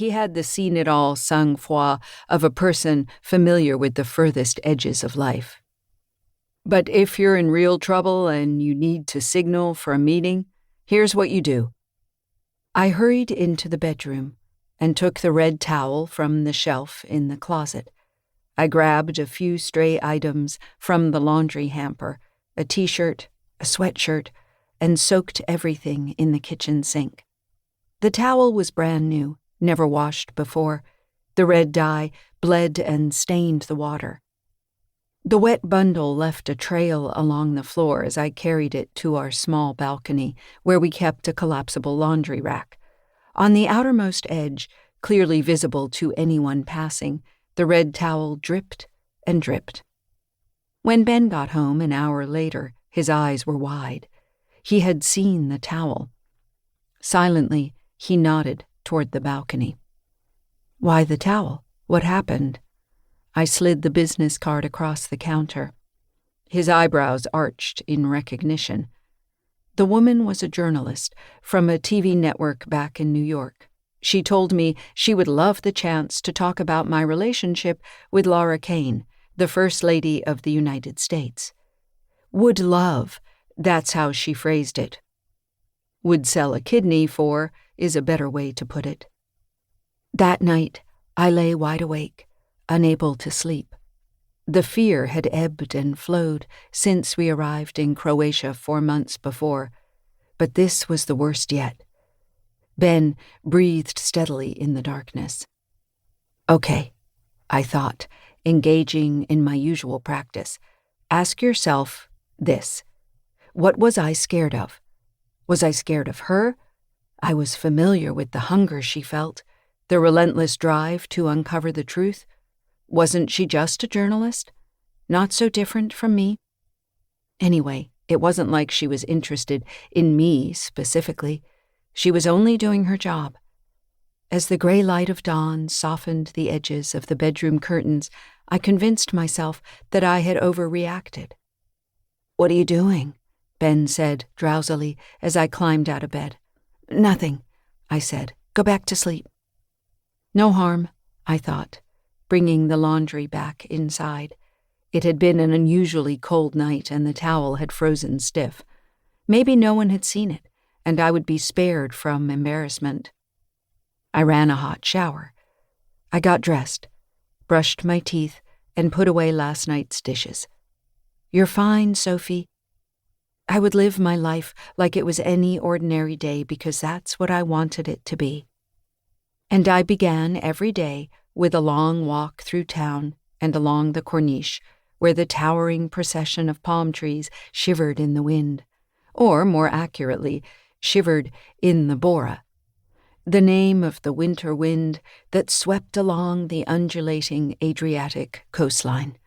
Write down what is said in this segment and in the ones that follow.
He had the seen-it-all sang-froid of a person familiar with the furthest edges of life. "But if you're in real trouble and you need to signal for a meeting, here's what you do." I hurried into the bedroom and took the red towel from the shelf in the closet. I grabbed a few stray items from the laundry hamper, a t-shirt, a sweatshirt, and soaked everything in the kitchen sink. The towel was brand new, never washed before. The red dye bled and stained the water. The wet bundle left a trail along the floor as I carried it to our small balcony, where we kept a collapsible laundry rack. On the outermost edge, clearly visible to anyone passing, the red towel dripped and dripped. When Ben got home an hour later, his eyes were wide. He had seen the towel. Silently, he nodded toward the balcony. "Why the towel? What happened?" I slid the business card across the counter. His eyebrows arched in recognition. The woman was a journalist from a TV network back in New York. She told me she would love the chance to talk about my relationship with Lara Caine, the First Lady of the United States. Would love, that's how she phrased it. Would sell a kidney for is a better way to put it. That night, I lay wide awake, unable to sleep. The fear had ebbed and flowed since we arrived in Croatia 4 months before, but this was the worst yet. Ben breathed steadily in the darkness. "Okay," I thought, engaging in my usual practice. "Ask yourself this. What was I scared of? Was I scared of her? I was familiar with the hunger she felt, the relentless drive to uncover the truth. Wasn't she just a journalist? Not so different from me? Anyway, it wasn't like she was interested in me specifically. She was only doing her job. As the gray light of dawn softened the edges of the bedroom curtains, I convinced myself that I had overreacted. "What are you doing?" Ben said drowsily as I climbed out of bed. "Nothing," I said. "Go back to sleep." No harm, I thought, bringing the laundry back inside. It had been an unusually cold night and the towel had frozen stiff. Maybe no one had seen it, and I would be spared from embarrassment. I ran a hot shower. I got dressed, brushed my teeth, and put away last night's dishes. "You're fine, Sofie." I would live my life like it was any ordinary day because that's what I wanted it to be. And I began every day with a long walk through town and along the corniche, where the towering procession of palm trees shivered in the wind, or, more accurately, shivered in the bora, the name of the winter wind that swept along the undulating Adriatic coastline.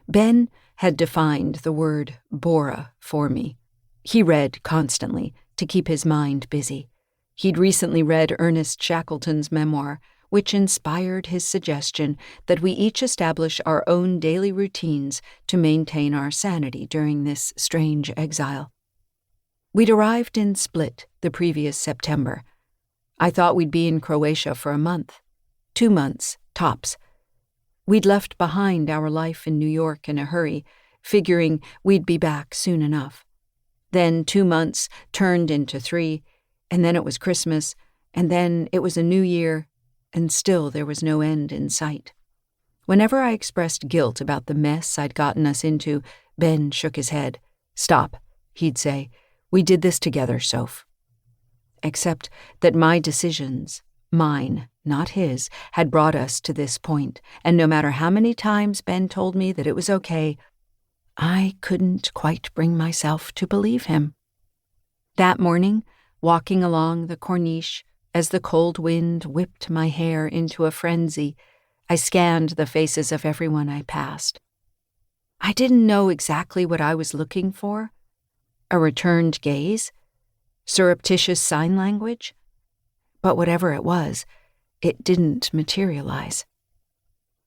Ben had defined the word bora for me. He read constantly to keep his mind busy. He'd recently read Ernest Shackleton's memoir, which inspired his suggestion that we each establish our own daily routines to maintain our sanity during this strange exile. We'd arrived in Split the previous September. I thought we'd be in Croatia for a month, 2 months, tops. We'd left behind our life in New York in a hurry, figuring we'd be back soon enough. Then 2 months turned into 3, and then it was Christmas, and then it was a new year, and still there was no end in sight. Whenever I expressed guilt about the mess I'd gotten us into, Ben shook his head. "Stop," he'd say. "We did this together, Soph." Except that my decisions, mine, not his, had brought us to this point, and no matter how many times Ben told me that it was okay, I couldn't quite bring myself to believe him. That morning, walking along the corniche, as the cold wind whipped my hair into a frenzy, I scanned the faces of everyone I passed. I didn't know exactly what I was looking for. A returned gaze? Surreptitious sign language? But whatever it was, it didn't materialize.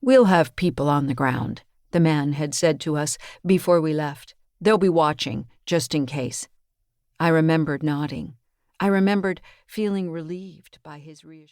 "We'll have people on the ground," the man had said to us before we left. "They'll be watching, just in case." I remembered nodding. I remembered feeling relieved by his reassurance.